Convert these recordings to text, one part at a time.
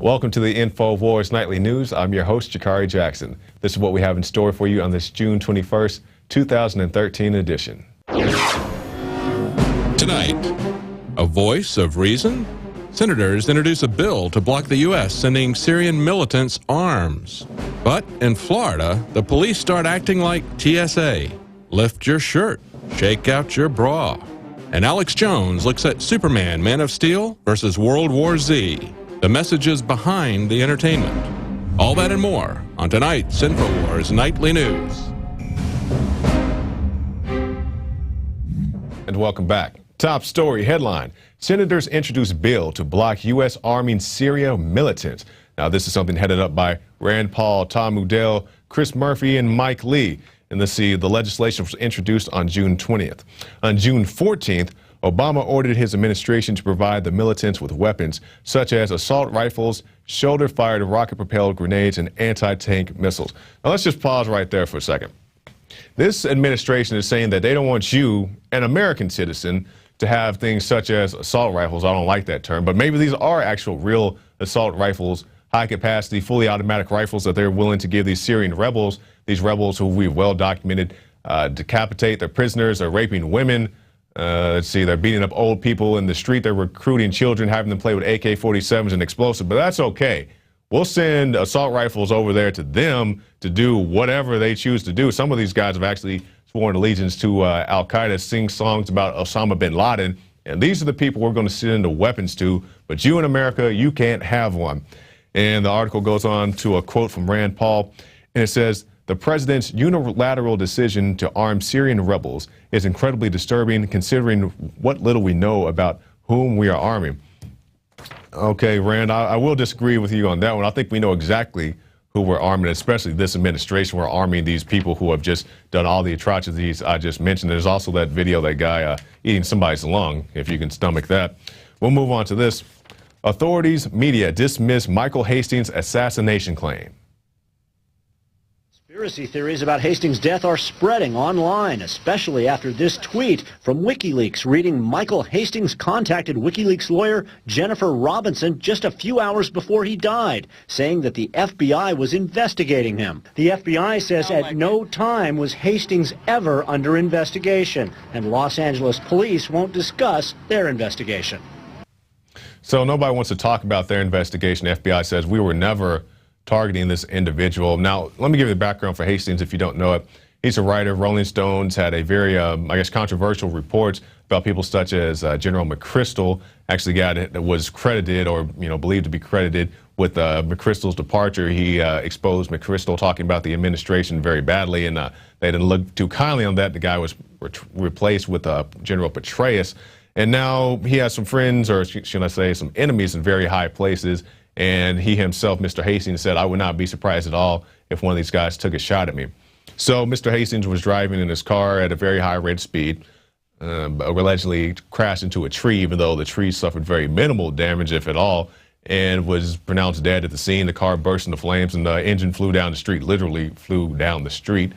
Welcome to the Infowars Nightly News. I'm your host, Jakari Jackson. This is what we have in store for you on this June 21st, 2013 edition. Tonight, a voice of reason? Senators introduce a bill to block the U.S. sending Syrian militants arms. But in Florida, the police start acting like TSA. Lift your shirt, shake out your bra. And Alex Jones looks at Superman, Man of Steel versus World War Z. The messages behind the entertainment. All that and more on tonight's Infowars Nightly News. And welcome back. Top story headline: Senators introduce bill to block U.S. arming Syria militants. Now, this is something headed up by Rand Paul, Tom Udell, Chris Murphy, and Mike Lee. And let's see, the legislation was introduced on June 20th. On June 14th, Obama ordered his administration to provide the militants with weapons such as assault rifles, shoulder-fired rocket-propelled grenades, and anti-tank missiles. Now, let's just pause right there for a second. This administration is saying that they don't want you, an American citizen, to have things such as assault rifles. I don't like that term, but maybe these are actual real assault rifles, high-capacity, fully automatic rifles that they're willing to give these Syrian rebels, these rebels who we've well documented decapitate their prisoners, they're raping women. Let's see, they're beating up old people in the street. They're recruiting children, having them play with AK-47s and explosives, but that's okay. We'll send assault rifles over there to them to do whatever they choose to do. Some of these guys have actually sworn allegiance to Al-Qaeda, sing songs about Osama bin Laden, and these are the people we're going to send the weapons to, but you in America, you can't have one. And the article goes on to a quote from Rand Paul, and it says, "The president's unilateral decision to arm Syrian rebels is incredibly disturbing considering what little we know about whom we are arming." Okay, Rand, I will disagree with you on that one. I think we know exactly who we're arming, especially this administration. We're arming these people who have just done all the atrocities I just mentioned. There's also that video of that guy eating somebody's lung, if you can stomach that. We'll move on to this. Authorities, media dismiss Michael Hastings' assassination claim. Conspiracy theories about Hastings' death are spreading online, especially after this tweet from WikiLeaks reading Michael Hastings contacted WikiLeaks lawyer Jennifer Robinson just a few hours before he died, saying that the FBI was investigating him. The FBI says at no time was Hastings ever under investigation, and Los Angeles police won't discuss their investigation. So nobody wants to talk about their investigation. The FBI says we were never targeting this individual. Now, let me give you the background for Hastings if you don't know it. He's a writer. Rolling Stones had a very, controversial reports about people such as General McChrystal. Actually was credited or, believed to be credited with McChrystal's departure. He exposed McChrystal talking about the administration very badly, and they didn't look too kindly on that. The guy was replaced with General Petraeus. And now he has some friends, or should I say some enemies in very high places. And he himself, Mr. Hastings, said, "I would not be surprised at all if one of these guys took a shot at me." So Mr. Hastings was driving in his car at a very high rate of speed, allegedly crashed into a tree, even though the tree suffered very minimal damage, if at all, and was pronounced dead at the scene. The car burst into flames and the engine flew down the street, literally flew down the street.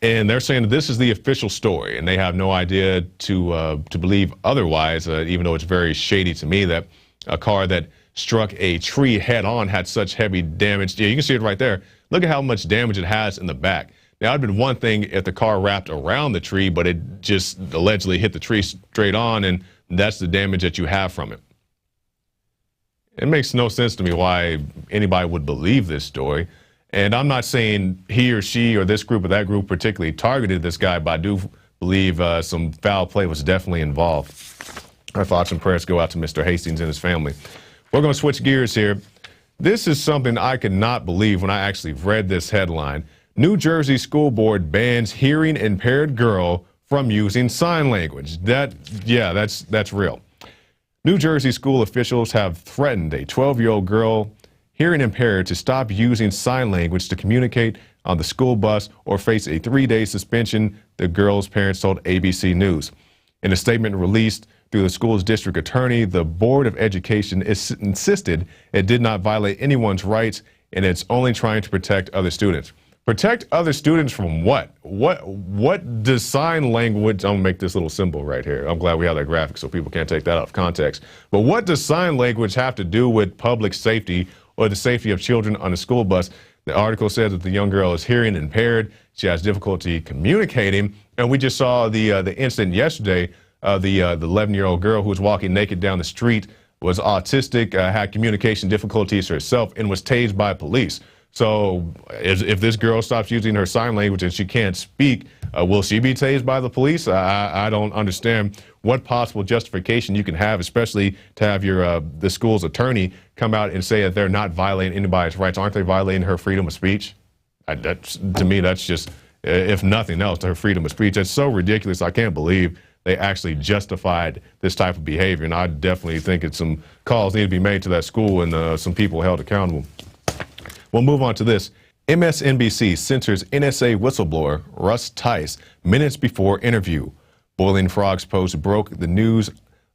And they're saying that this is the official story, and they have no idea to believe otherwise, even though it's very shady to me that a car that struck a tree head on had such heavy damage. Yeah, you can see it right there. Look at how much damage it has in the back. Now, it'd been one thing if the car wrapped around the tree, but it just allegedly hit the tree straight on, and that's the damage that you have from it. It makes no sense to me why anybody would believe this story. And I'm not saying he or she or this group or that group particularly targeted this guy, but I do believe some foul play was definitely involved. Our thoughts and prayers go out to Mr. Hastings and his family. We're going to switch gears here. This is something I could not believe when I actually read this headline. New Jersey school board bans hearing-impaired girl from using sign language. That's real. New Jersey school officials have threatened a 12-year-old girl, hearing impaired, to stop using sign language to communicate on the school bus or face a 3-day suspension, the girl's parents told ABC News. In a statement released through the school's district attorney, the Board of Education insisted it did not violate anyone's rights and it's only trying to protect other students. Protect other students from what? What does sign language, I'm gonna make this little symbol right here. I'm glad we have that graphic so people can't take that out of context. But what does sign language have to do with public safety or the safety of children on a school bus. The article says that the young girl is hearing impaired. She has difficulty communicating. And we just saw the incident yesterday. The 11-year-old girl who was walking naked down the street was autistic, had communication difficulties herself, and was tased by police. So if this girl stops using her sign language and she can't speak, will she be tased by the police? I don't understand what possible justification you can have, especially to have the school's attorney come out and say that they're not violating anybody's rights. Aren't they violating her freedom of speech? To me, that's just, if nothing else, her freedom of speech. It's so ridiculous. I can't believe they actually justified this type of behavior. And I definitely think some calls need to be made to that school and some people held accountable. We'll move on to this. MSNBC censors NSA whistleblower Russ Tice minutes before interview. Boiling Frogs Post broke the news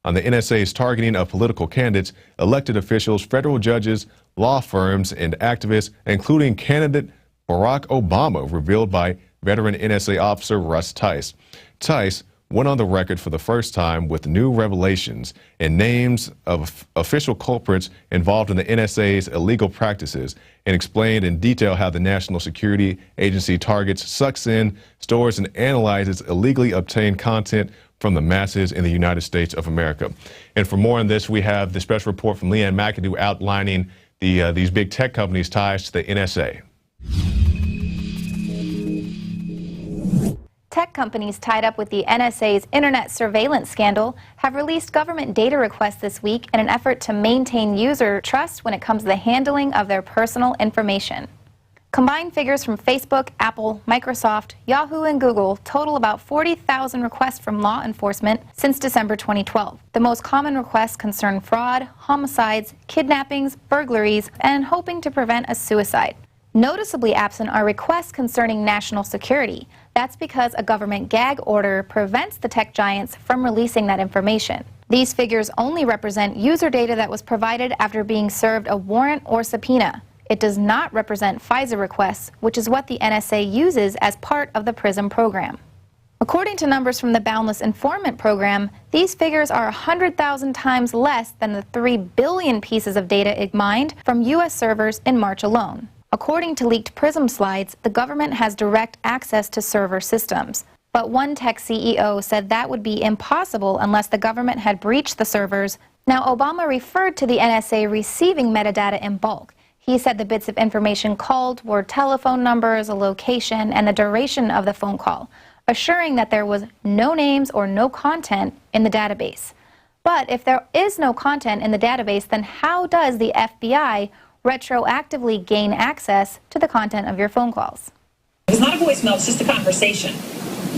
on the NSA's targeting of political candidates, elected officials, federal judges, law firms, and activists, including candidate Barack Obama, revealed by veteran NSA officer Russ Tice. Tice went on the record for the first time with new revelations and names of official culprits involved in the NSA's illegal practices, and explained in detail how the National Security Agency targets, sucks in, stores, and analyzes illegally obtained content from the masses in the United States of America. And for more on this, we have the special report from LeeAnn McAdoo outlining these big tech companies' ties to the NSA. Tech companies tied up with the NSA's internet surveillance scandal have released government data requests this week in an effort to maintain user trust when it comes to the handling of their personal information. Combined figures from Facebook, Apple, Microsoft, Yahoo, and Google total about 40,000 requests from law enforcement since December 2012. The most common requests concern fraud, homicides, kidnappings, burglaries, and hoping to prevent a suicide. Noticeably absent are requests concerning national security. That's because a government gag order prevents the tech giants from releasing that information. These figures only represent user data that was provided after being served a warrant or subpoena. It does not represent FISA requests, which is what the NSA uses as part of the PRISM program. According to numbers from the Boundless Informant program, these figures are 100,000 times less than the 3 billion pieces of data it mined from U.S. servers in March alone. According to leaked PRISM slides, the government has direct access to server systems. But one tech CEO said that would be impossible unless the government had breached the servers. Now, Obama referred to the NSA receiving metadata in bulk. He said the bits of information called were telephone numbers, a location, and the duration of the phone call, assuring that there was no names or no content in the database. But if there is no content in the database, then how does the FBI retroactively gain access to the content of your phone calls? It's not a voicemail, it's just a conversation.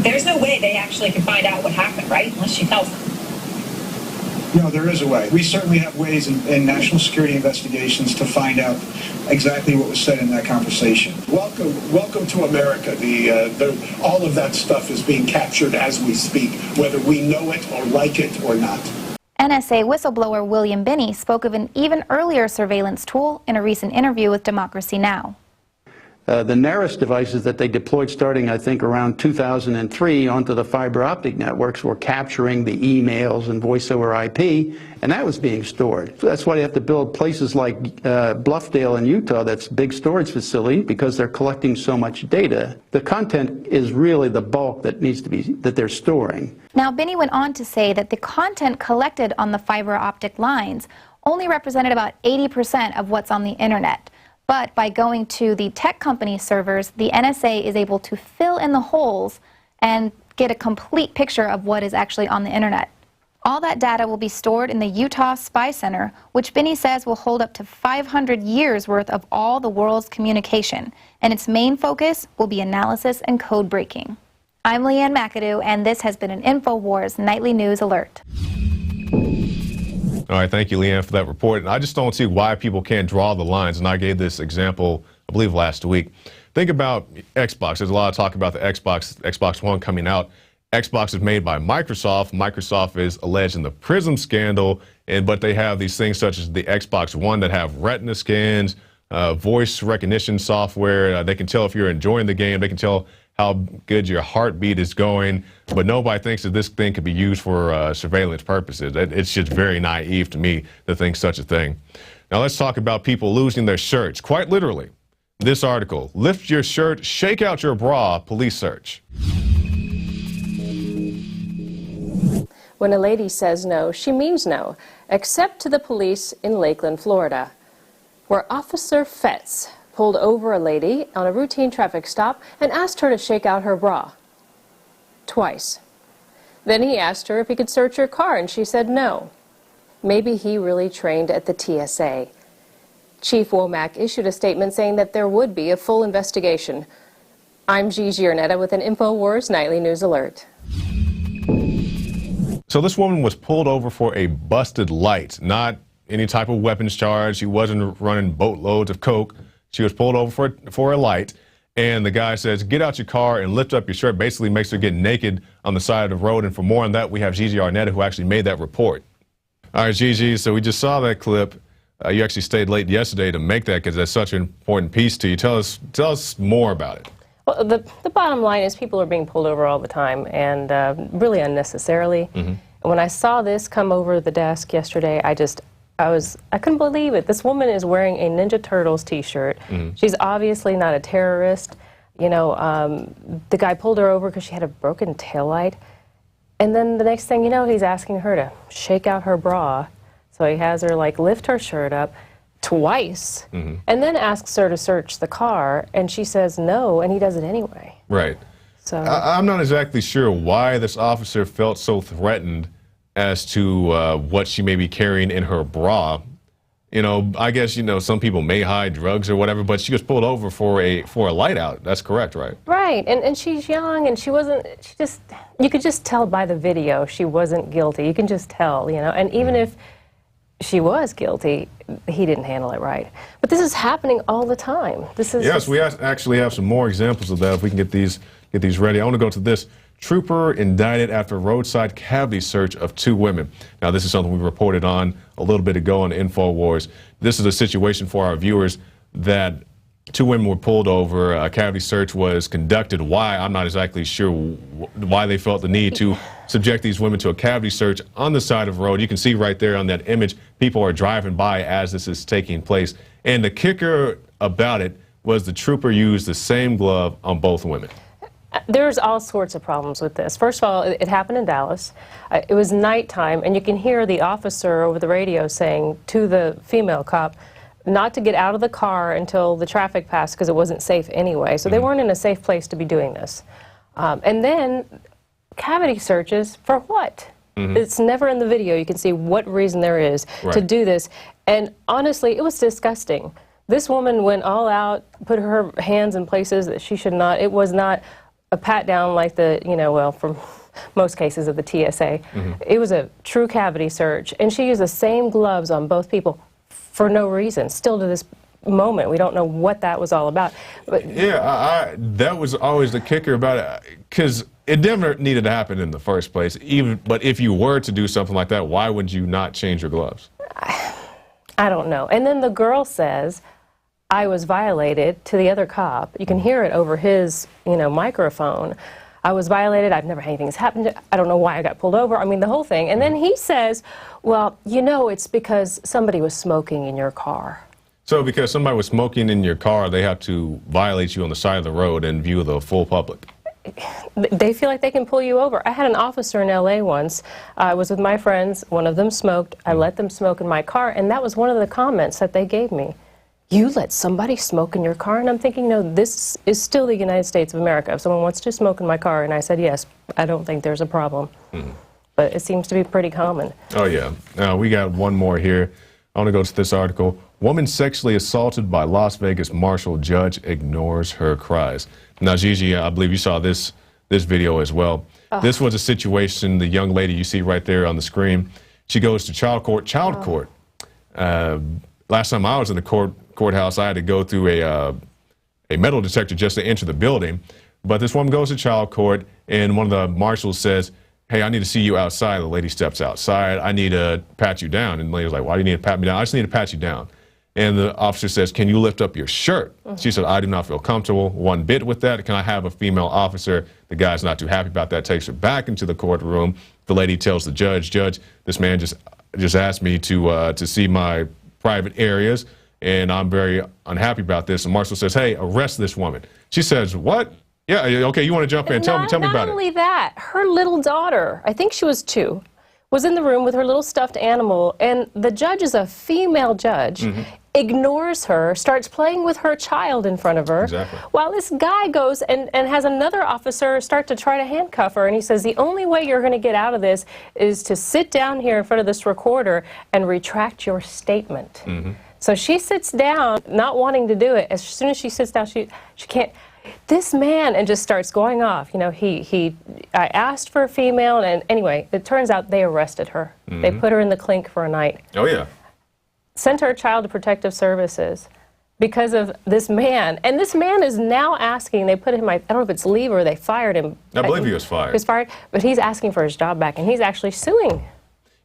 There's no way they actually can find out what happened, right? Unless she tells them. No, there is a way. We certainly have ways in national security investigations to find out exactly what was said in that conversation. Welcome to America. All of that stuff is being captured as we speak, whether we know it or like it or not. NSA whistleblower William Binney spoke of an even earlier surveillance tool in a recent interview with Democracy Now! The Neris devices that they deployed starting, I think, around 2003 onto the fiber optic networks were capturing the emails and voice over IP, and that was being stored. So that's why you have to build places like Bluffdale in Utah, that's a big storage facility, because they're collecting so much data. The content is really the bulk that needs to be, that they're storing. Now, Binney went on to say that the content collected on the fiber optic lines only represented about 80% of what's on the internet. But by going to the tech company servers, the NSA is able to fill in the holes and get a complete picture of what is actually on the internet. All that data will be stored in the Utah Spy Center, which Binney says will hold up to 500 years worth of all the world's communication, and its main focus will be analysis and code breaking. I'm LeeAnn McAdoo, and this has been an Infowars Nightly News Alert. All right, thank you, LeeAnn, for that report. And I just don't see why people can't draw the lines. And I gave this example, I believe, last week. Think about Xbox. There's a lot of talk about the Xbox One coming out. Xbox is made by Microsoft. Microsoft is alleged in the PRISM scandal, but they have these things such as the Xbox One that have retina scans, voice recognition software. They can tell if you're enjoying the game. They can tell how good your heartbeat is going, but nobody thinks that this thing could be used for surveillance purposes. It's just very naive to me to think such a thing. Now let's talk about people losing their shirts, quite literally. This article, lift your shirt, shake out your bra, police search. When a lady says no, she means no, except to the police in Lakeland, Florida, where Officer Fetz pulled over a lady on a routine traffic stop and asked her to shake out her bra. Twice. Then he asked her if he could search her car, and she said no. Maybe he really trained at the TSA. Chief Womack issued a statement saying that there would be a full investigation. I'm Gigi Arnetta with an Infowars Nightly News Alert. So this woman was pulled over for a busted light, not any type of weapons charge. She wasn't running boatloads of coke. She was pulled over for a light, and the guy says, get out your car and lift up your shirt, basically makes her get naked on the side of the road. And for more on that, we have Gigi Arnetta, who actually made that report. All right, Gigi, so we just saw that clip. You actually stayed late yesterday to make that because that's such an important piece to you. Tell us more about it. Well, the bottom line is people are being pulled over all the time, and really unnecessarily. And when I saw this come over the desk yesterday, I couldn't believe it. This woman is wearing a Ninja Turtles t-shirt. She's obviously not a terrorist. You know, the guy pulled her over because she had a broken taillight. And then the next thing you know, he's asking her to shake out her bra. So he has her, like, lift her shirt up twice, and then asks her to search the car, and she says no, and he does it anyway. Right. So I'm not exactly sure why this officer felt so threatened as to what she may be carrying in her bra. You know, I guess, you know, some people may hide drugs or whatever, but she was pulled over for a light out. That's correct, right? Right, and she's young, and you could just tell by the video she wasn't guilty. You can just tell, you know, and even if she was guilty, he didn't handle it right. But this is happening all the time. Yes, we actually have some more examples of that if we can get these ready. I want to go to this. Trooper indicted after roadside cavity search of 2 women. Now, this is something we reported on a little bit ago on Infowars. This is a situation for our viewers that 2 women were pulled over. A cavity search was conducted. Why? I'm not exactly sure why they felt the need to subject these women to a cavity search on the side of the road. You can see right there on that image, people are driving by as this is taking place. And the kicker about it was the trooper used the same glove on both women. There's all sorts of problems with this. First of all, it happened in Dallas. It was nighttime, and you can hear the officer over the radio saying to the female cop not to get out of the car until the traffic passed because it wasn't safe anyway. So they weren't in a safe place to be doing this. And then cavity searches for what? It's never in the video. You can see what reason there is to do this. And honestly, it was disgusting. This woman went all out, put her hands in places that she should not. It was not a pat down like the, you know, well, from most cases of the TSA. It was a true cavity search, and she used the same gloves on both people for no reason. Still to this moment, we don't know what that was all about. But yeah, that was always the kicker about it, because it never needed to happen in the first place. But if you were to do something like that, why would you not change your gloves? I don't know. And then the girl says, I was violated to the other cop. You can hear it over his, you know, microphone. I was violated. I've never had anything that's happened. I don't know why I got pulled over. I mean, the whole thing. And then he says, well, you know, it's because somebody was smoking in your car. So because somebody was smoking in your car, they have to violate you on the side of the road in view of the full public. They feel like they can pull you over. I had an officer in LA once. I was with my friends. One of them smoked. I let them smoke in my car, and that was one of the comments that they gave me. You let somebody smoke in your car? And I'm thinking, no, this is still the United States of America. If someone wants to smoke in my car, and I said yes, I don't think there's a problem. But it seems to be pretty common. Oh, yeah. Now, we got one more here. I want to go to this article. Woman sexually assaulted by Las Vegas marshal, judge ignores her cries. Now, Gigi, I believe you saw this video as well. This was a situation, the young lady you see right there on the screen, she goes to child court. Last time I was in the courthouse, I had to go through a metal detector just to enter the building. But this woman goes to child court, and one of the marshals says, hey, I need to see you outside. The lady steps outside. I need to pat you down. And the lady's like, why do you need to pat me down? I just need to pat you down. And the officer says, can you lift up your shirt? She said, I do not feel comfortable one bit with that. Can I have a female officer? The guy's not too happy about that, takes her back into the courtroom. The lady tells the judge, this man just asked me to see my private areas, and I'm very unhappy about this. And Marshall says, hey, arrest this woman. She says, what? Yeah, okay, you want to jump in. Tell me about it. Not only that, her little daughter, I think she was 2, was in the room with her little stuffed animal, and the judge is a female judge, ignores her, starts playing with her child in front of her, while this guy goes and has another officer start to try to handcuff her, and he says, the only way you're going to get out of this is to sit down here in front of this recorder and retract your statement. So she sits down, not wanting to do it. As soon as she sits down, she can't. This man, and just starts going off. You know, I asked for a female, and anyway, it turns out they arrested her. They put her in the clink for a night. Oh, yeah. Sent her Child Protective Services because of this man. And this man is now asking, they put him, I don't know if it's leave or they fired him. I believe he was fired. He was fired, but he's asking for his job back, and he's actually suing.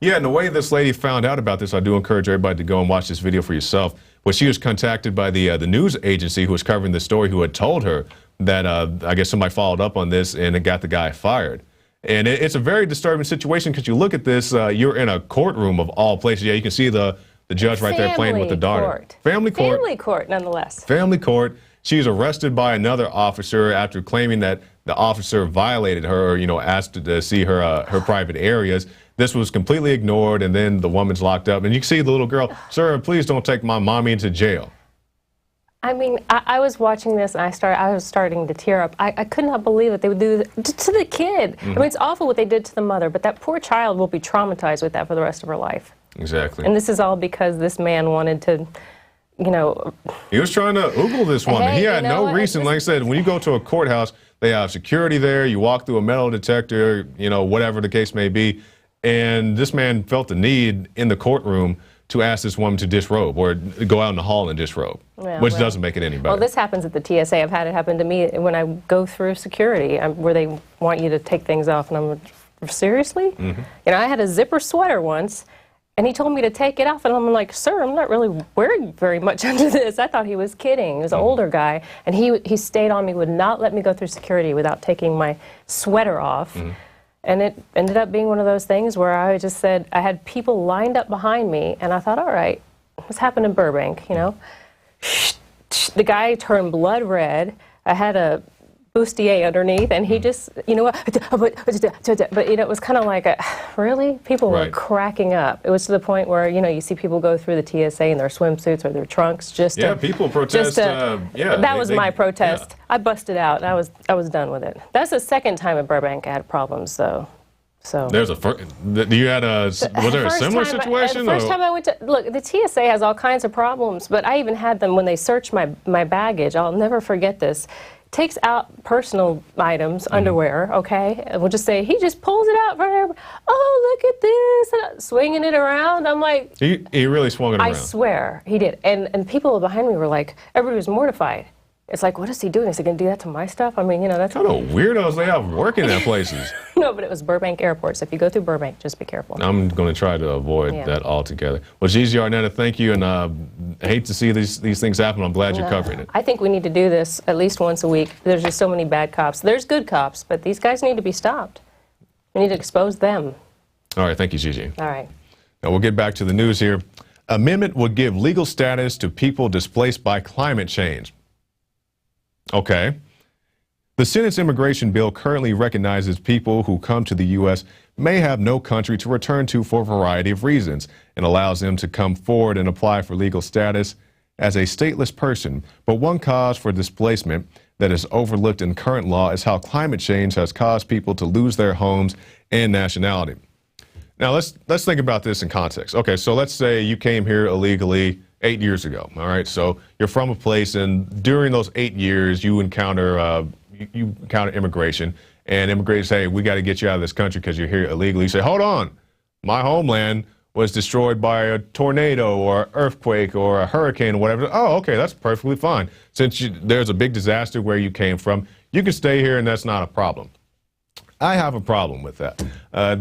Yeah, and the way this lady found out about this, I do encourage everybody to go and watch this video for yourself. But she was contacted by the news agency who was covering the story, who had told her that I guess somebody followed up on this and it got the guy fired. And it's a very disturbing situation because you look at this, you're in a courtroom of all places. Yeah, you can see the judge right there playing with the daughter. Family court. Family court, nonetheless. Family court. She's arrested by another officer after claiming that the officer violated her, or, you know, asked to see her private areas. This was completely ignored, and then the woman's locked up. And you can see the little girl, sir, please don't take my mommy into jail. I mean, I was watching this, and I was starting to tear up. I could not believe that they would do this to the kid. I mean, it's awful what they did to the mother, but that poor child will be traumatized with that for the rest of her life. Exactly. And this is all because this man wanted to, you know. He was trying to oogle this woman. Hey, he had no reason. Like I said, when you go to a courthouse, they have security there. You walk through a metal detector, you know, whatever the case may be. And this man felt the need in the courtroom to ask this woman to disrobe or go out in the hall and disrobe, which doesn't make it any better. Well, this happens at the TSA. I've had it happen to me when I go through security, where they want you to take things off, and I'm like, seriously? You know, I had a zipper sweater once, and he told me to take it off, and I'm like, sir, I'm not really wearing very much under this. I thought he was kidding. He was an older guy, and he stayed on me, would not let me go through security without taking my sweater off. And it ended up being one of those things where I just said, I had people lined up behind me, and I thought, all right, what's happened in Burbank, you know? The guy turned blood red. I had a bustier underneath, and he just, you know what, but you know, it was kind of like, really? People were cracking up. It was to the point where, you know, you see people go through the TSA in their swimsuits or their trunks just to, people protest. That was my protest. I busted out, and I was done with it. That's the second time in Burbank I had problems, though. So there's was there a similar situation? The first time I went to, look, the TSA has all kinds of problems, but I even had them when they searched my baggage. I'll never forget this. Takes out personal items, underwear, okay? And we'll just say, he just pulls it out from there. Oh, look at this, and swinging it around. I'm like... He really swung it around. I swear, he did. And people behind me were like, everybody was mortified. It's like, what is he doing? Is he going to do that to my stuff? I mean, you know, that's... What kind of weirdos they have working at places. No, but it was Burbank Airport, so if you go through Burbank, just be careful. I'm going to try to avoid that altogether. Well, Gigi Arnetta, thank you, and I hate to see these things happen. I'm glad you're covering it. I think we need to do this at least once a week. There's just so many bad cops. There's good cops, but these guys need to be stopped. We need to expose them. All right, thank you, Gigi. All right. Now we'll get back to the news here. Amendment would give legal status to people displaced by climate change. Okay. The Senate's immigration bill currently recognizes people who come to the U.S. may have no country to return to for a variety of reasons and allows them to come forward and apply for legal status as a stateless person. But one cause for displacement that is overlooked in current law is how climate change has caused people to lose their homes and nationality. Now, let's think about this in context. Okay, so let's say you came here illegally 8 years ago, all right? So you're from a place, and during those 8 years, you encounter immigration, and immigration say, hey, we got to get you out of this country because you're here illegally. You say, hold on, my homeland was destroyed by a tornado or an earthquake or a hurricane or whatever. Oh, okay, that's perfectly fine. Since there's a big disaster where you came from, you can stay here and that's not a problem. I have a problem with that.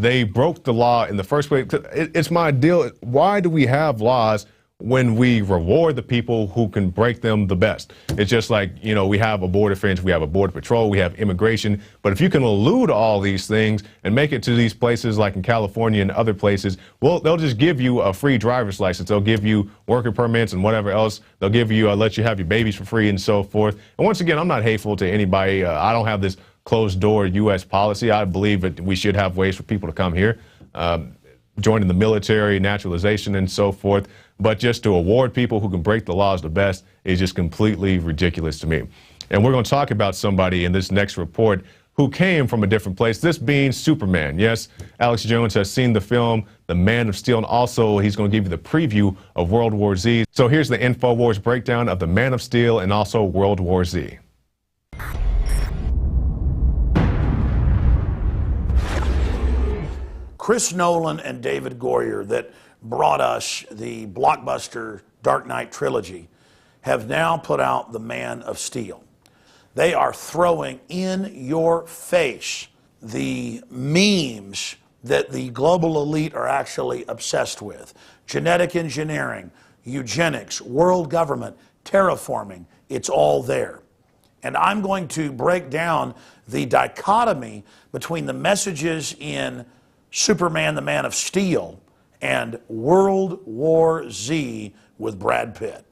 They broke the law in the first place. It's my deal. Why do we have laws when we reward the people who can break them the best. It's just like, you know, we have a border defense, we have a border patrol, we have immigration. But if you can elude all these things and make it to these places like in California and other places, well, they'll just give you a free driver's license. They'll give you worker permits and whatever else. They'll give you, let you have your babies for free and so forth. And once again, I'm not hateful to anybody. I don't have this closed door U.S. policy. I believe that we should have ways for people to come here, joining the military, naturalization and so forth. But just to award people who can break the laws the best is just completely ridiculous to me. And we're going to talk about somebody in this next report who came from a different place, this being Superman. Yes, Alex Jones has seen the film, The Man of Steel, and also he's going to give you the preview of World War Z. So here's the Infowars breakdown of The Man of Steel and also World War Z. Chris Nolan and David Goyer, that brought us the blockbuster Dark Knight trilogy, have now put out The Man of Steel. They are throwing in your face the memes that the global elite are actually obsessed with. Genetic engineering, eugenics, world government, terraforming, it's all there. And I'm going to break down the dichotomy between the messages in Superman, the Man of Steel, and World War Z with Brad Pitt.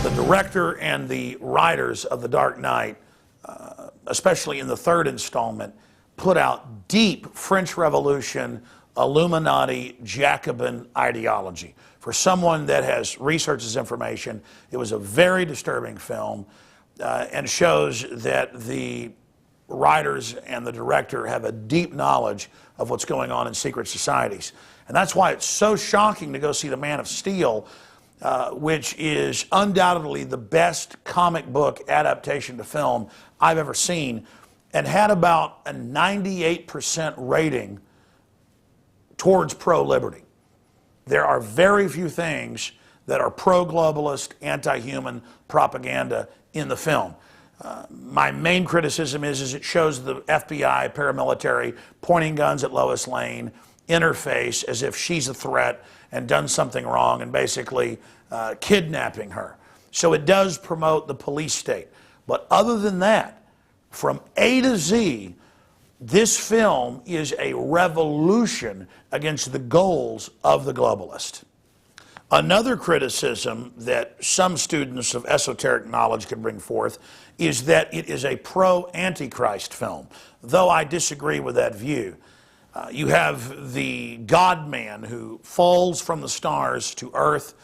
The director and the writers of The Dark Knight, especially in the third installment, put out deep French Revolution, Illuminati, Jacobin ideology. For someone that has researched this information, it was a very disturbing film. And shows that the writers and the director have a deep knowledge of what's going on in secret societies. And that's why it's so shocking to go see The Man of Steel, which is undoubtedly the best comic book adaptation to film I've ever seen, and had about a 98% rating towards pro-liberty. There are very few things that are pro-globalist, anti-human propaganda in the film. My main criticism is it shows the FBI paramilitary pointing guns at Lois Lane in her face as if she's a threat and done something wrong, and basically kidnapping her. So it does promote the police state. But other than that, from A to Z, this film is a revolution against the goals of the globalist. Another criticism that some students of esoteric knowledge can bring forth is that it is a pro-Antichrist film, though I disagree with that view. You have the God-man who falls from the stars to earth.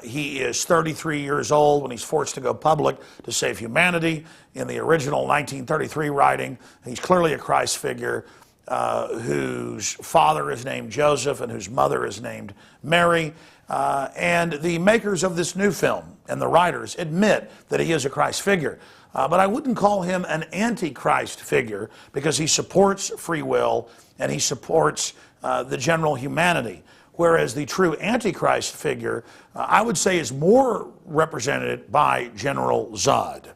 He is 33 years old when he's forced to go public to save humanity. In the original 1933 writing, he's clearly a Christ figure whose father is named Joseph and whose mother is named Mary. And the makers of this new film and the writers admit that he is a Christ figure. But I wouldn't call him an anti-Christ figure because he supports free will and he supports the general humanity. Whereas the true Antichrist figure, I would say, is more represented by General Zod.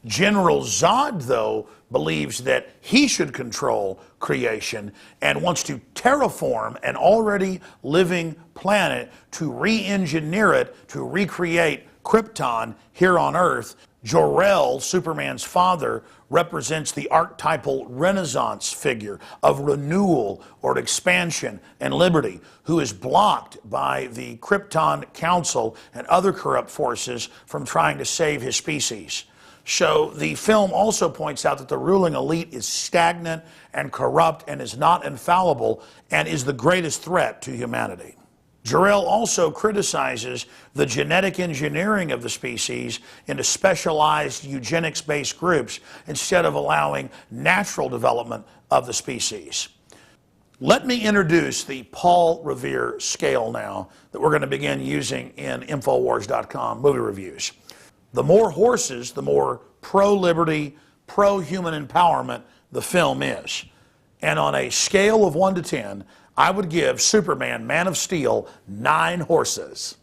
General Zod, though, believes that he should control creation and wants to terraform an already living planet to re-engineer it, to recreate Krypton here on Earth. Jor-El, Superman's father, represents the archetypal Renaissance figure of renewal or expansion and liberty, who is blocked by the Krypton Council and other corrupt forces from trying to save his species. So the film also points out that the ruling elite is stagnant and corrupt and is not infallible and is the greatest threat to humanity. Jor-El also criticizes the genetic engineering of the species into specialized eugenics-based groups instead of allowing natural development of the species. Let me introduce the Paul Revere scale now that we're going to begin using in Infowars.com movie reviews. The more horses, the more pro-liberty, pro-human empowerment the film is. And on a scale of 1 to 10, I would give Superman, Man of Steel, 9 horses.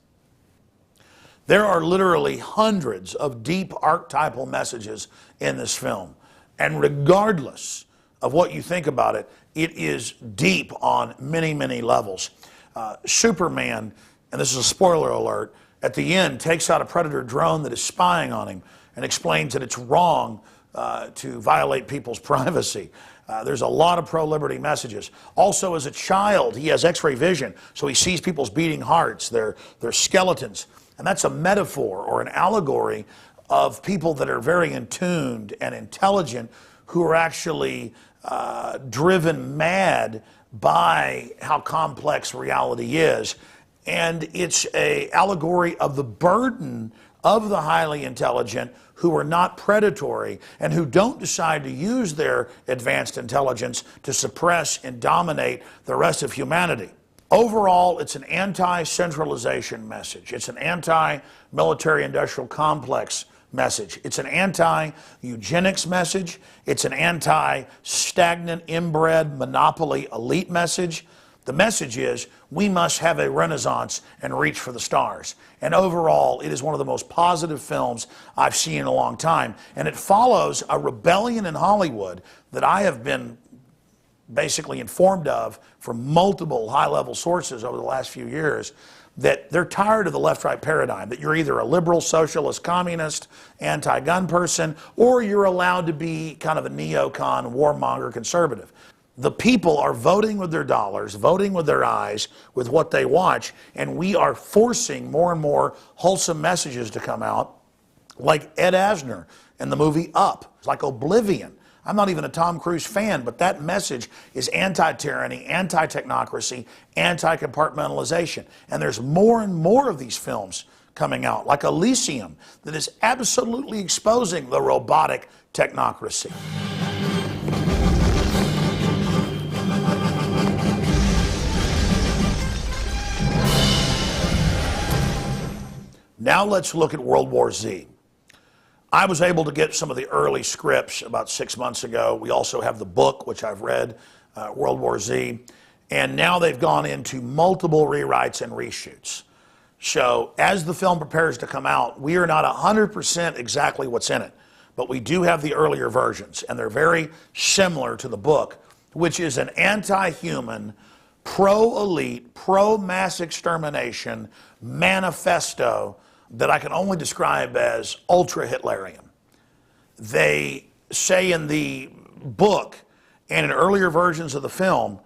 There are literally hundreds of deep archetypal messages in this film. And regardless of what you think about it, it is deep on many, many levels. Superman, and this is a spoiler alert, at the end takes out a Predator drone that is spying on him and explains that it's wrong to violate people's privacy. There's a lot of pro-liberty messages. Also, as a child, he has X-ray vision, so he sees people's beating hearts, their skeletons. And that's a metaphor or an allegory of people that are very in tuned and intelligent who are actually driven mad by how complex reality is. And it's an allegory of the burden of the highly intelligent who are not predatory and who don't decide to use their advanced intelligence to suppress and dominate the rest of humanity. Overall, it's an anti-centralization message. It's an anti-military industrial complex message. It's an anti-eugenics message. It's an anti-stagnant, inbred, monopoly elite message. The message is we must have a renaissance and reach for the stars. And overall, it is one of the most positive films I've seen in a long time. And it follows a rebellion in Hollywood that I have been basically informed of from multiple high-level sources over the last few years, that they're tired of the left-right paradigm, that you're either a liberal, socialist, communist, anti-gun person, or you're allowed to be kind of a neocon, warmonger, conservative. The people are voting with their dollars, voting with their eyes, with what they watch, and we are forcing more and more wholesome messages to come out, like Ed Asner in the movie Up, like Oblivion. I'm not even a Tom Cruise fan, but that message is anti-tyranny, anti-technocracy, anti-compartmentalization. And there's more and more of these films coming out, like Elysium, that is absolutely exposing the robotic technocracy. Now let's look at World War Z. I was able to get some of the early scripts about 6 months ago. We also have the book, which I've read, World War Z. And now they've gone into multiple rewrites and reshoots. So as the film prepares to come out, we are not 100% exactly what's in it. But we do have the earlier versions, and they're very similar to the book, which is an anti-human, pro-elite, pro-mass extermination manifesto that I can only describe as ultra-Hitlerian. They say in the book and in earlier versions of the film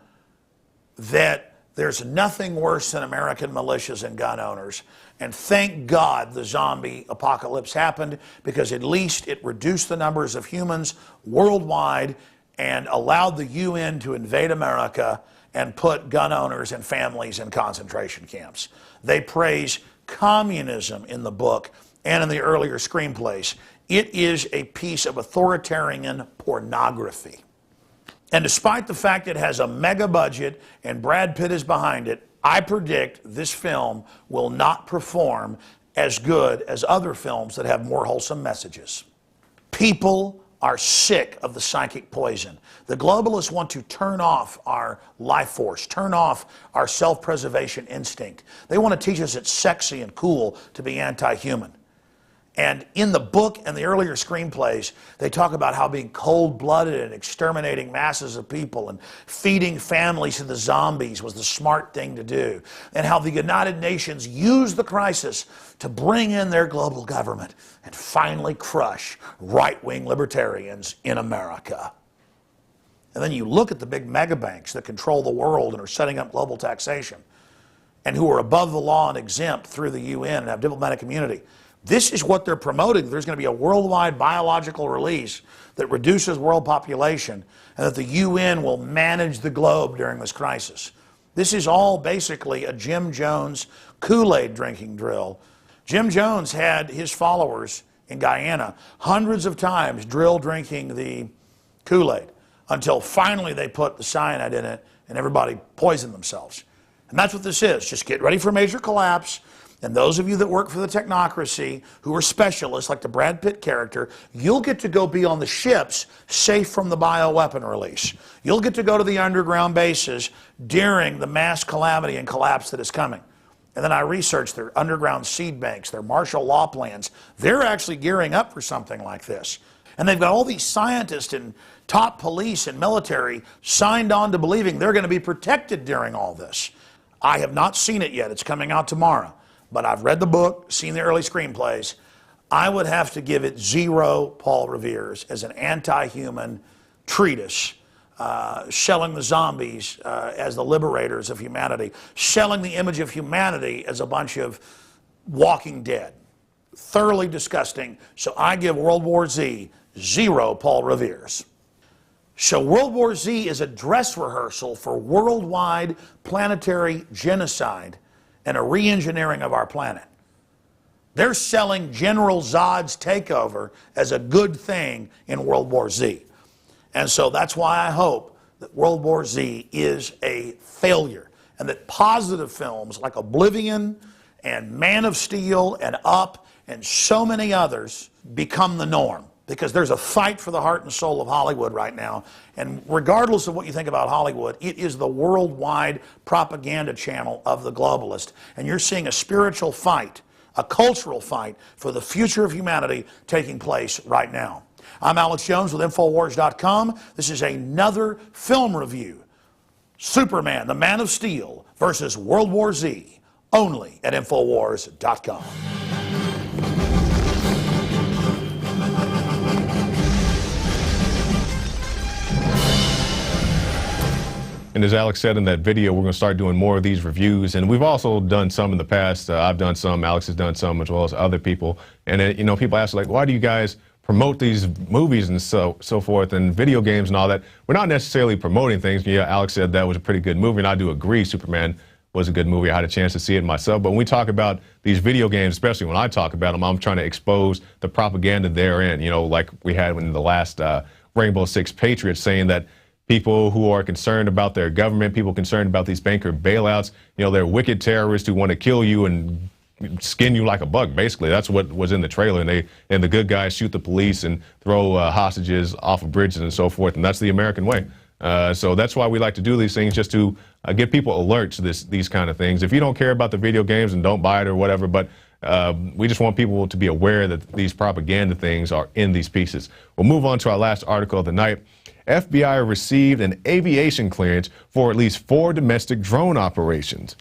that there's nothing worse than American militias and gun owners. And thank God the zombie apocalypse happened, because at least it reduced the numbers of humans worldwide and allowed the UN to invade America and put gun owners and families in concentration camps. They praise communism in the book and in the earlier screenplays. It is a piece of authoritarian pornography. And despite the fact it has a mega budget and Brad Pitt is behind it, I predict this film will not perform as good as other films that have more wholesome messages. People are sick of the psychic poison. The globalists want to turn off our life force, turn off our self-preservation instinct. They want to teach us it's sexy and cool to be anti-human. And in the book and the earlier screenplays, they talk about how being cold-blooded and exterminating masses of people and feeding families to the zombies was the smart thing to do, and how the United Nations used the crisis to bring in their global government and finally crush right-wing libertarians in America. And then you look at the big megabanks that control the world and are setting up global taxation, and who are above the law and exempt through the UN and have diplomatic immunity. This is what they're promoting. There's going to be a worldwide biological release that reduces world population, and that the UN will manage the globe during this crisis. This is all basically a Jim Jones Kool-Aid drinking drill. Jim Jones had his followers in Guyana hundreds of times drill drinking the Kool-Aid, until finally they put the cyanide in it and everybody poisoned themselves. And that's what this is. Just get ready for major collapse. And those of you that work for the Technocracy, who are specialists like the Brad Pitt character, you'll get to go be on the ships safe from the bioweapon release. You'll get to go to the underground bases during the mass calamity and collapse that is coming. And then I researched their underground seed banks, their martial law plans. They're actually gearing up for something like this. And they've got all these scientists and top police and military signed on to believing they're going to be protected during all this. I have not seen it yet. It's coming out tomorrow. But I've read the book, seen the early screenplays. I would have to give it 0 Paul Revere's as an anti-human treatise, shelling the zombies as the liberators of humanity, shelling the image of humanity as a bunch of walking dead. Thoroughly disgusting. So I give World War Z 0 Paul Revere's. So World War Z is a dress rehearsal for worldwide planetary genocide and a re-engineering of our planet. They're selling General Zod's takeover as a good thing in World War Z. And so that's why I hope that World War Z is a failure and that positive films like Oblivion and Man of Steel and Up and so many others become the norm. Because there's a fight for the heart and soul of Hollywood right now. And regardless of what you think about Hollywood, it is the worldwide propaganda channel of the globalist. And you're seeing a spiritual fight, a cultural fight for the future of humanity taking place right now. I'm Alex Jones with Infowars.com. This is another film review. Superman, the Man of Steel versus World War Z, only at Infowars.com. And as Alex said in that video, we're going to start doing more of these reviews. And we've also done some in the past. I've done some, Alex has done some, as well as other people. And, you know, people ask, like, why do you guys promote these movies and so forth and video games and all that? We're not necessarily promoting things. Yeah, Alex said that was a pretty good movie, and I do agree. Superman was a good movie. I had a chance to see it myself. But when we talk about these video games, especially when I talk about them, I'm trying to expose the propaganda therein. You know, like we had in the last Rainbow Six Patriots, saying that people who are concerned about their government, people concerned about these banker bailouts, you know, they're wicked terrorists who want to kill you and skin you like a bug, basically. That's what was in the trailer. And the good guys shoot the police and throw hostages off of bridges and so forth. And that's the American way. So that's why we like to do these things, just to give people alerts to these kind of things. If you don't care about the video games, and don't buy it or whatever, but we just want people to be aware that these propaganda things are in these pieces. We'll move on to our last article of the night. FBI received an aviation clearance for at least 4 domestic drone operations.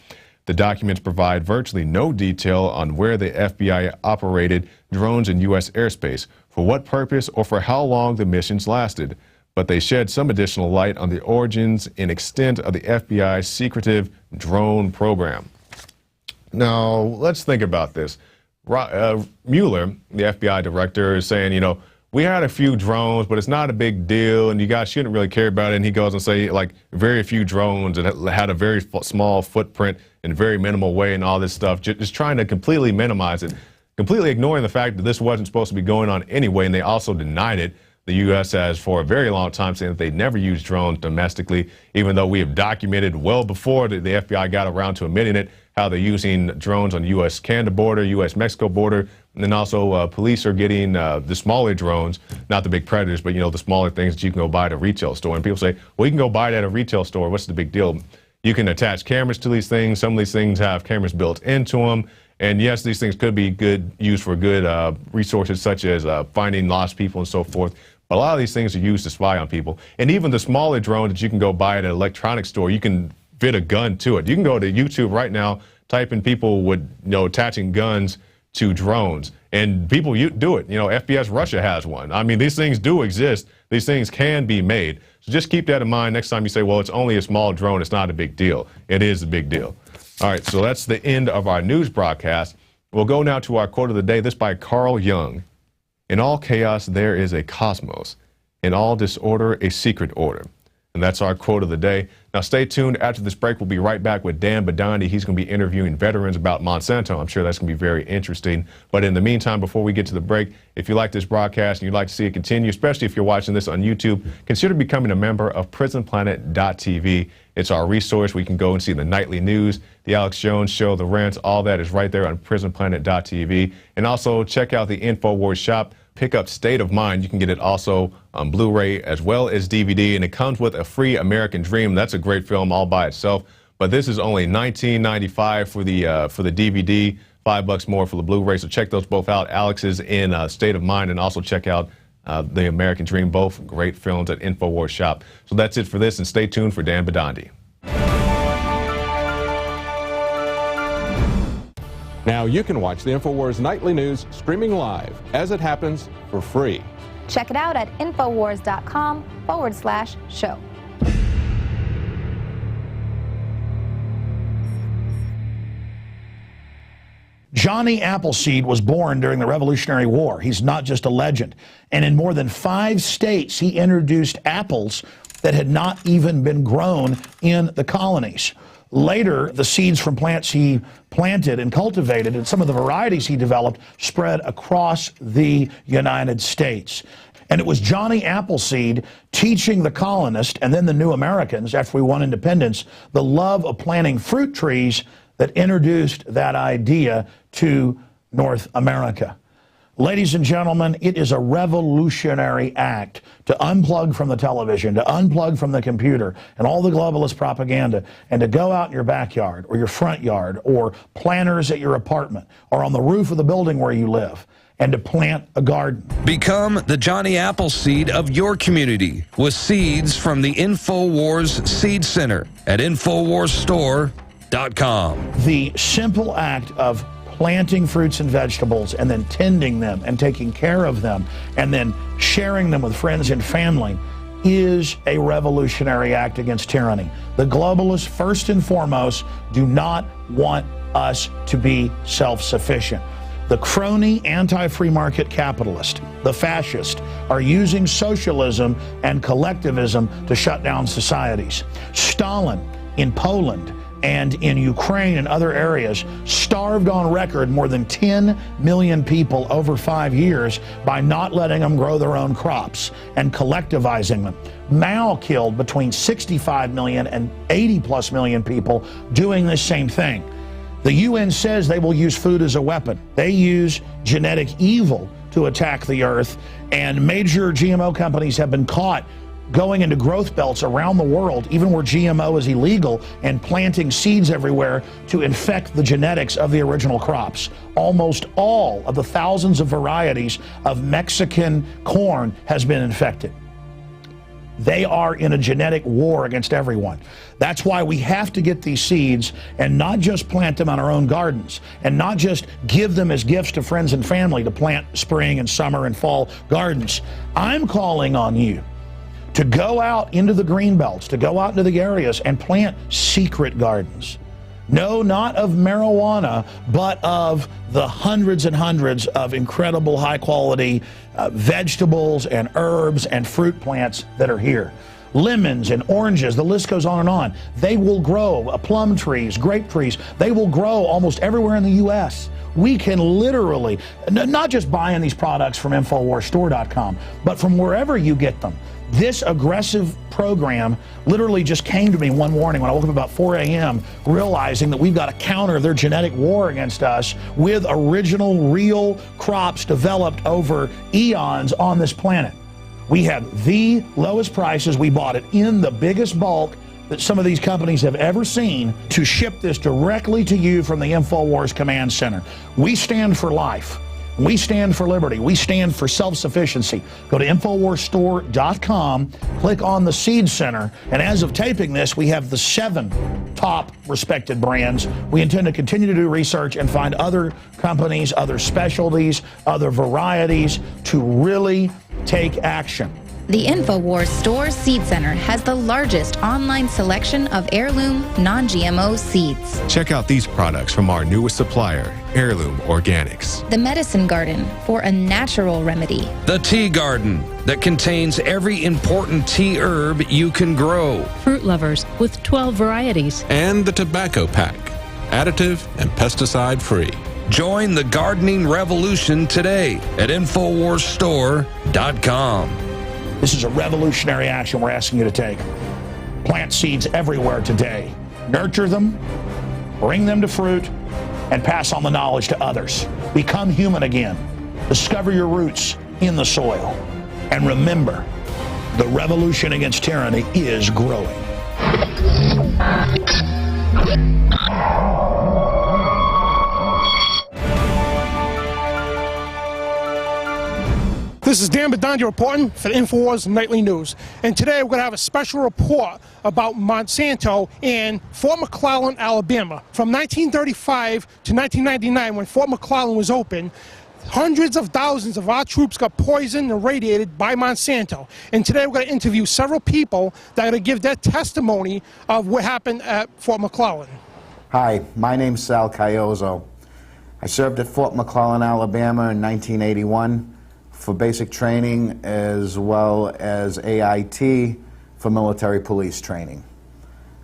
The documents provide virtually no detail on where the FBI operated drones in U.S. airspace, for what purpose, or for how long the missions lasted. But they shed some additional light on the origins and extent of the FBI's secretive drone program. Now, let's think about this. Mueller, the FBI director, is saying, you know, we had a few drones, but it's not a big deal, and you guys shouldn't really care about it. And he goes and say, like, very few drones, and it had a very small footprint in a very minimal way and all this stuff, just trying to completely minimize it, completely ignoring the fact that this wasn't supposed to be going on anyway, and they also denied it. The U.S. has for a very long time saying that they never used drones domestically, even though we have documented well before the FBI got around to admitting it, how they're using drones on U.S.-Canada border, U.S.-Mexico border, and then also police are getting the smaller drones, not the big predators, but, you know, the smaller things that you can go buy at a retail store. And people say, well, you can go buy it at a retail store. What's the big deal? You can attach cameras to these things. Some of these things have cameras built into them. And yes, these things could be used for good resources, such as finding lost people and so forth. But a lot of these things are used to spy on people. And even the smaller drone that you can go buy at an electronics store, you can fit a gun to it. You can go to YouTube right now, type in people with, you know, attaching guns to drones, and people do it. You know, FPS Russia has one. I mean, these things do exist. These things can be made. So just keep that in mind next time you say, well, it's only a small drone, it's not a big deal. It is a big deal. All right, so that's the end of our news broadcast. We'll go now to our quote of the day, this by Carl Jung. In all chaos, there is a cosmos. In all disorder, a secret order. And that's our quote of the day. Now, stay tuned. After this break, we'll be right back with Dan Bidondi. He's going to be interviewing veterans about Monsanto. I'm sure that's going to be very interesting. But in the meantime, before we get to the break, if you like this broadcast and you'd like to see it continue, especially if you're watching this on YouTube, consider becoming a member of PrisonPlanet.tv. It's our resource. We can go and see the nightly news, the Alex Jones Show, the rants, all that is right there on PrisonPlanet.tv. And also check out the Infowars shop. Pick up State of Mind. You can get it also on Blu-ray as well as DVD, and it comes with a free American Dream. That's a great film all by itself. But this is only $19.95 for the DVD, $5 more for the Blu-ray. So check those both out. Alex is in State of Mind, and also check out The American Dream, both great films at Infowars Shop. So that's it for this, and stay tuned for Dan Bidondi. Now you can watch the Infowars Nightly News streaming live as it happens for free. Check it out at Infowars.com/show. Johnny Appleseed was born during the Revolutionary War. He's not just a legend. And in more than 5 states, he introduced apples that had not even been grown in the colonies. Later, the seeds from plants he planted and cultivated and some of the varieties he developed spread across the United States. And it was Johnny Appleseed teaching the colonists and then the new Americans, after we won independence, the love of planting fruit trees that introduced that idea to North America. Ladies and gentlemen, it is a revolutionary act to unplug from the television, to unplug from the computer and all the globalist propaganda, and to go out in your backyard or your front yard or planters at your apartment or on the roof of the building where you live, and to plant a garden. Become the Johnny Appleseed of your community with seeds from the Infowars Seed Center at InfoWarsStore.com. The simple act of planting fruits and vegetables and then tending them and taking care of them and then sharing them with friends and family is a revolutionary act against tyranny. The globalists, first and foremost, do not want us to be self-sufficient. The crony anti-free market capitalist, the fascist, are using socialism and collectivism to shut down societies. Stalin in Poland and in Ukraine and other areas starved on record more than 10 million people over 5 years by not letting them grow their own crops and collectivizing them. Mao killed between 65 million and 80+ million people doing this same thing. The UN says they will use food as a weapon. They use genetic evil to attack the earth, and major GMO companies have been caught going into growth belts around the world, even where GMO is illegal, and planting seeds everywhere to infect the genetics of the original crops. Almost all of the thousands of varieties of Mexican corn has been infected. They are in a genetic war against everyone. That's why we have to get these seeds and not just plant them on our own gardens and not just give them as gifts to friends and family to plant spring and summer and fall gardens. I'm calling on you to go out into the green belts, to go out into the areas and plant secret gardens. No, not of marijuana, but of the hundreds and hundreds of incredible high-quality vegetables and herbs and fruit plants that are here. Lemons and oranges, the list goes on and on. They will grow, plum trees, grape trees, they will grow almost everywhere in the U.S. We can literally, not just buying these products from InfoWarsStore.com, but from wherever you get them. This aggressive program literally just came to me one morning when I woke up about 4 a.m. realizing that we've got to counter their genetic war against us with original, real crops developed over eons on this planet. We have the lowest prices. We bought it in the biggest bulk that some of these companies have ever seen to ship this directly to you from the InfoWars Command Center. We stand for life. We stand for liberty. We stand for self-sufficiency. Go to InfoWarsStore.com, click on the Seed Center, and as of taping this, we have the 7 top respected brands. We intend to continue to do research and find other companies, other specialties, other varieties to really take action. The Infowars Store Seed Center has the largest online selection of heirloom, non-GMO seeds. Check out these products from our newest supplier, Heirloom Organics. The Medicine Garden for a natural remedy. The Tea Garden that contains every important tea herb you can grow. Fruit Lovers with 12 varieties. And the Tobacco Pack, additive and pesticide free. Join the gardening revolution today at InfoWarsStore.com. This is a revolutionary action we're asking you to take. Plant seeds everywhere today. Nurture them, bring them to fruit, and pass on the knowledge to others. Become human again. Discover your roots in the soil. And remember, the revolution against tyranny is growing. This is Dan Bidondi reporting for the Infowars Nightly News. And today we're going to have a special report about Monsanto in Fort McClellan, Alabama. From 1935 to 1999, when Fort McClellan was open, hundreds of thousands of our troops got poisoned and radiated by Monsanto. And today we're going to interview several people that are going to give their testimony of what happened at Fort McClellan. Hi, my name's Sal Caiozzo. I served at Fort McClellan, Alabama in 1981 for basic training as well as AIT for military police training.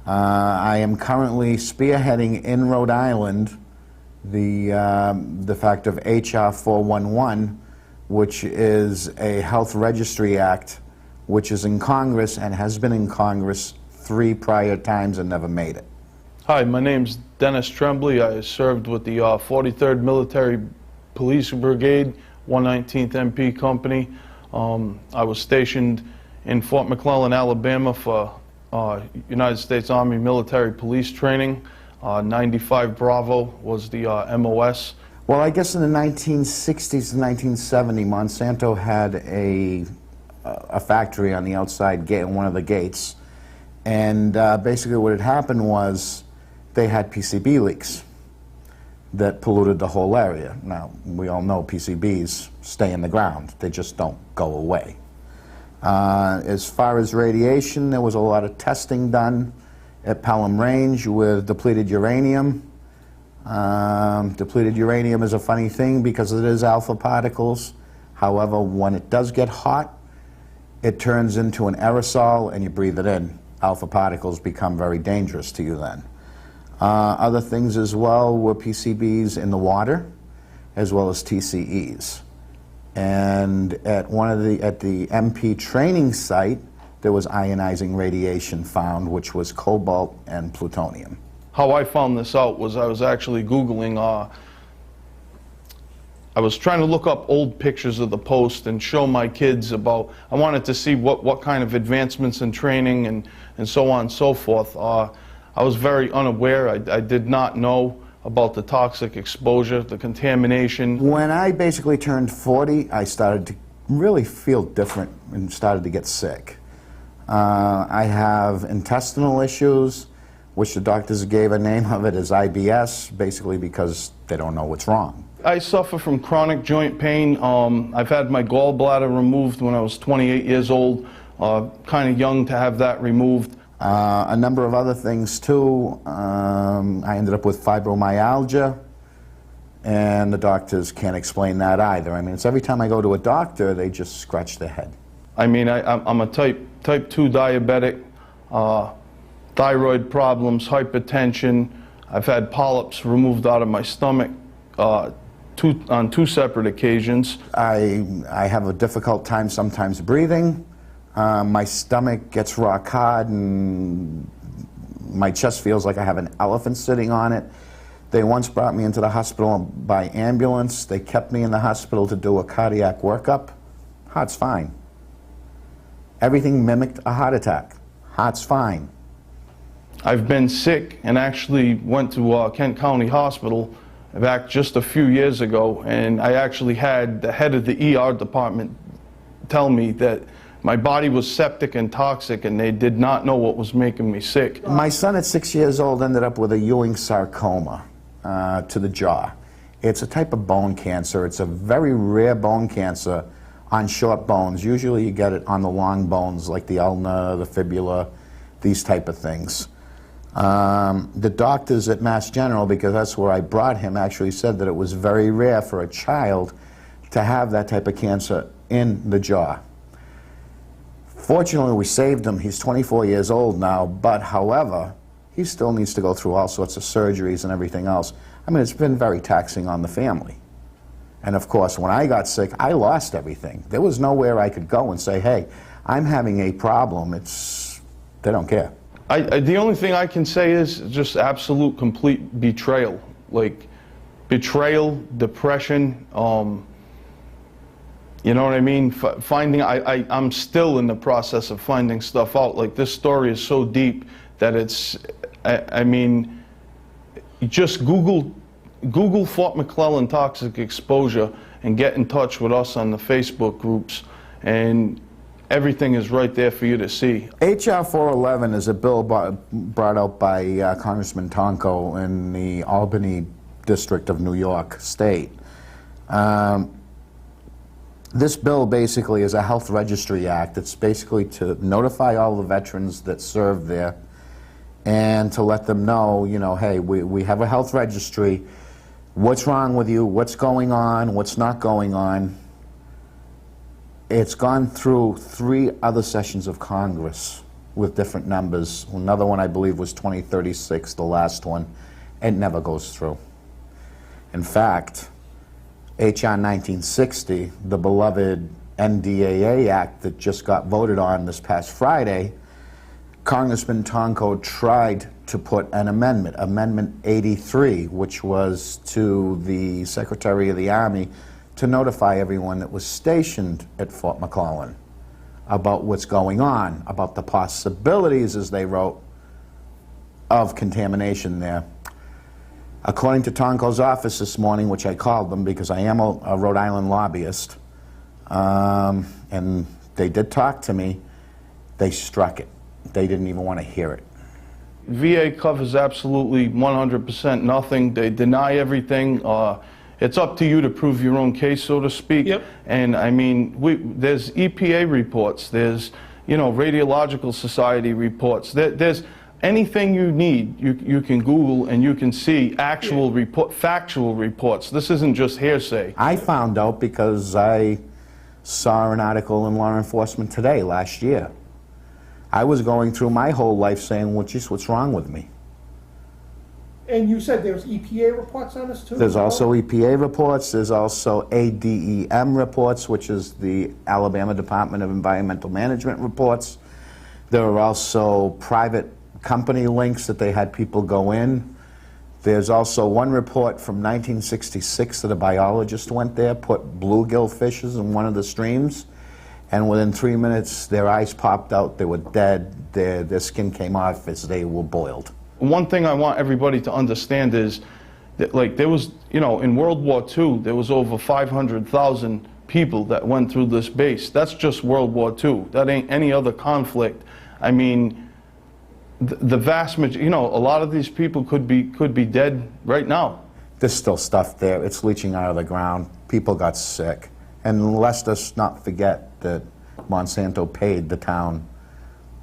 I am currently spearheading in Rhode Island the fact of HR 411, which is a health registry act which is in Congress and has been in Congress 3 prior times and never made it. Hi, my name's Dennis Tremblay. I served with the 43rd Military Police Brigade, 119th MP Company. I was stationed in Fort McClellan, Alabama for United States Army military police training. 95 Bravo was the MOS. Well, I guess in the 1960s to 1970, Monsanto had a factory on the outside gate, one of the gates. And basically what had happened was they had PCB leaks that polluted the whole area. Now, we all know PCBs stay in the ground. They just don't go away. As far as radiation, there was a lot of testing done at Pelham Range with depleted uranium. Depleted uranium is a funny thing because it is alpha particles. However, when it does get hot, it turns into an aerosol and you breathe it in. Alpha particles become very dangerous to you then. Other things as well were PCBs in the water, as well as TCEs. And at the MP training site, there was ionizing radiation found, which was cobalt and plutonium. How I found this out was I was actually Googling, I was trying to look up old pictures of the post and show my kids about, I wanted to see what kind of advancements in training and so on and so forth. I was very unaware. I did not know about the toxic exposure, the contamination. When I basically turned 40, I started to really feel different and started to get sick. I have intestinal issues, which the doctors gave a name of it as IBS, basically because they don't know what's wrong. I suffer from chronic joint pain. I've had my gallbladder removed when I was 28 years old, kind of young to have that removed. A number of other things too. I ended up with fibromyalgia, and the doctors can't explain that either. I mean, it's every time I go to a doctor, they just scratch their head. I mean, I'm a type 2 diabetic, thyroid problems, hypertension. I've had polyps removed out of my stomach on 2 separate occasions. I have a difficult time sometimes breathing. My stomach gets rock hard and my chest feels like I have an elephant sitting on it. They once brought me into the hospital by ambulance. They kept me in the hospital to do a cardiac workup. Heart's fine. Everything mimicked a heart attack. Heart's fine. I've been sick and actually went to Kent County Hospital back just a few years ago, and I actually had the head of the ER department tell me that my body was septic and toxic, and they did not know what was making me sick. My son at 6 years old ended up with a Ewing sarcoma to the jaw. It's a type of bone cancer. It's a very rare bone cancer on short bones. Usually you get it on the long bones like the ulna, the fibula, these type of things. The doctors at Mass General, because that's where I brought him, actually said that it was very rare for a child to have that type of cancer in the jaw. Fortunately, we saved him. He's 24 years old now, but however, he still needs to go through all sorts of surgeries and everything else. I mean, it's been very taxing on the family. And of course, when I got sick, I lost everything. There was nowhere I could go and say, hey, I'm having a problem. They don't care. The only thing I can say is just absolute, complete betrayal. Like, betrayal, depression, you know what I mean? I'm still in the process of finding stuff out. Like, this story is so deep that it's, I mean, just Google Fort McClellan toxic exposure and get in touch with us on the Facebook groups, and everything is right there for you to see. H.R. 411 is a bill brought out by Congressman Tonko in the Albany district of New York State. This bill basically is a health registry act. It's basically to notify all the veterans that serve there and to let them know, you know, hey, we have a health registry. What's wrong with you? What's going on? What's not going on? It's gone through 3 other sessions of Congress with different numbers. Another one, I believe, was 2036, the last one. It never goes through. In fact, H.R. 1960, the beloved NDAA Act that just got voted on this past Friday, Congressman Tonko tried to put an amendment, Amendment 83, which was to the Secretary of the Army to notify everyone that was stationed at Fort McClellan about what's going on, about the possibilities, as they wrote, of contamination there. According to Tonko's office this morning, which I called them because I am a Rhode Island lobbyist, and they did talk to me, they struck it. They didn't even want to hear it. VA covers absolutely 100% nothing. They deny everything. It's up to you to prove your own case, so to speak. Yep. And I mean, there's EPA reports, there's, you know, Radiological Society reports. There's anything you need, you can Google and you can see actual factual reports. This isn't just hearsay. I found out because I saw an article in Law Enforcement Today last year. I was going through my whole life saying, well, geez, what's wrong with me? And you said there's EPA reports on this too? There's also EPA reports. There's also ADEM reports, which is the Alabama Department of Environmental Management reports. There are also private company links that they had people go in. There's also one report from 1966 that a biologist went there, put bluegill fishes in one of the streams, and within 3 minutes their eyes popped out, they were dead, their skin came off as they were boiled. One thing I want everybody to understand is that, like, there was, you know, in World War II, there was over 500,000 people that went through this base. That's just World War II. That ain't any other conflict. I mean, the vast majority, you know, a lot of these people could be dead right now. There's still stuff there. It's leaching out of the ground. People got sick. And let us not forget that Monsanto paid the town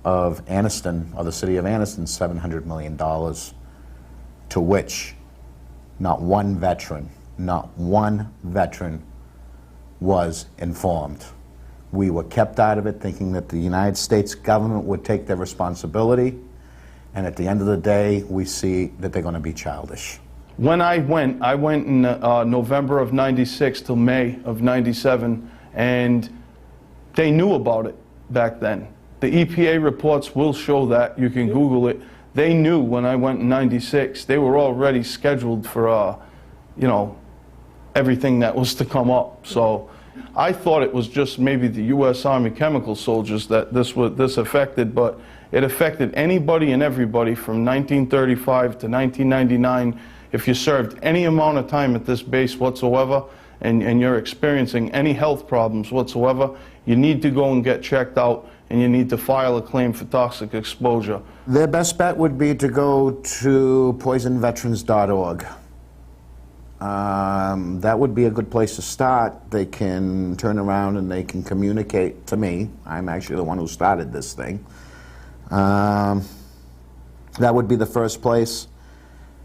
of Anniston, or the city of Anniston, $700 million, to which not one veteran was informed. We were kept out of it thinking that the United States government would take their responsibility, and at the end of the day, we see that they're going to be childish. When I went in November of '96 till May of '97, and they knew about it back then. The EPA reports will show that. You can Google it. They knew when I went in '96. They were already scheduled for, you know, everything that was to come up. So I thought it was just maybe the U.S. Army chemical soldiers that this affected, but it affected anybody and everybody from 1935 to 1999. If you served any amount of time at this base whatsoever, and you're experiencing any health problems whatsoever, you need to go and get checked out, and you need to file a claim for toxic exposure. Their best bet would be to go to poisonveterans.org. That would be a good place to start. They can turn around and they can communicate to me. I'm actually the one who started this thing. That would be the first place.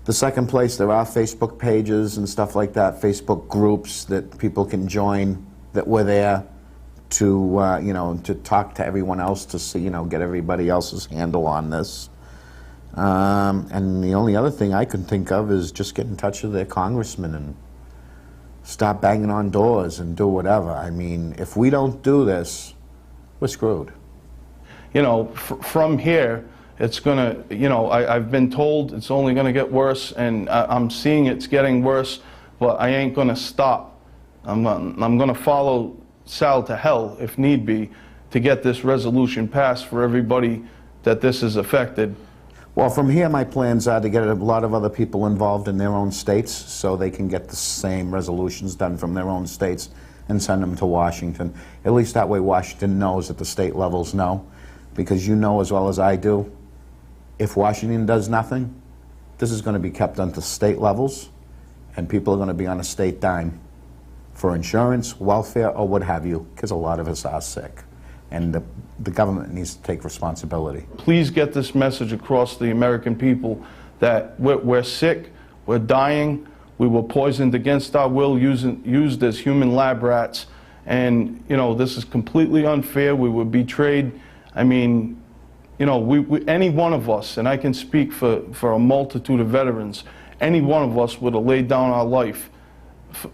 The second place, there are Facebook pages and stuff like that, Facebook groups that people can join that were there to, you know, to talk to everyone else, to see, you know, get everybody else's handle on this. And the only other thing I can think of is just get in touch with their congressman and stop banging on doors and do whatever. I mean, if we don't do this, we're screwed. You know, from here, it's gonna, you know, I've been told it's only gonna get worse, and I'm seeing it's getting worse, but I ain't gonna stop. I'm gonna follow Sal to hell, if need be, to get this resolution passed for everybody that this is affected. Well, from here, my plans are to get a lot of other people involved in their own states so they can get the same resolutions done from their own states and send them to Washington. At least that way Washington knows that the state levels know. Because you know as well as I do, if Washington does nothing, this is going to be kept onto state levels, and people are going to be on a state dime for insurance, welfare, or what have you, because a lot of us are sick. And the government needs to take responsibility. Please get this message across to the American people that we're sick, we're dying, we were poisoned against our will, used as human lab rats, and you know, this is completely unfair. We were betrayed. I mean, you know, any one of us, and I can speak for a multitude of veterans, any one of us would have laid down our life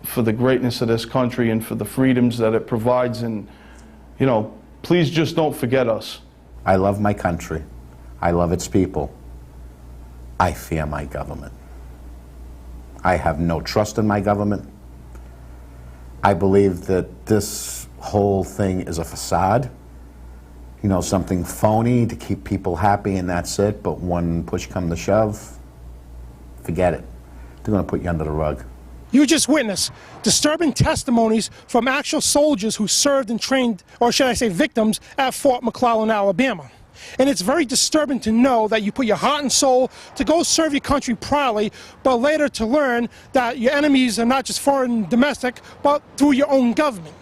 for the greatness of this country and for the freedoms that it provides. And, you know, please just don't forget us. I love my country. I love its people. I fear my government. I have no trust in my government. I believe that this whole thing is a facade. You know, something phony to keep people happy and that's it, but when push comes to shove, forget it. They're going to put you under the rug. You just witnessed disturbing testimonies from actual soldiers who served and trained, or should I say victims, at Fort McClellan, Alabama. And it's very disturbing to know that you put your heart and soul to go serve your country proudly, but later to learn that your enemies are not just foreign and domestic, but through your own government.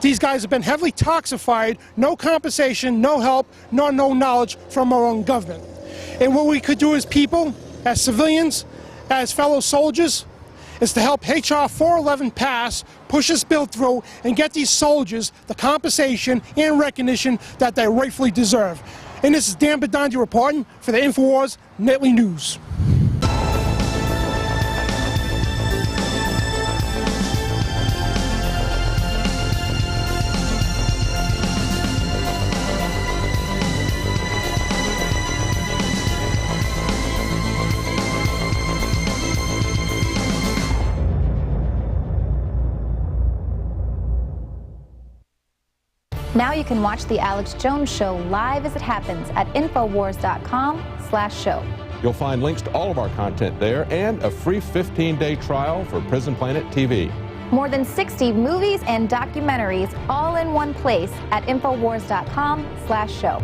These guys have been heavily toxified, no compensation, no help, nor no knowledge from our own government. And what we could do as people, as civilians, as fellow soldiers, is to help HR 411 pass, push this bill through, and get these soldiers the compensation and recognition that they rightfully deserve. And this is Dan Bidondi reporting for the Infowars Nightly News. Now you can watch The Alex Jones Show live as it happens at Infowars.com/show. You'll find links to all of our content there and a free 15-day trial for Prison Planet TV. More than 60 movies and documentaries all in one place at Infowars.com/show.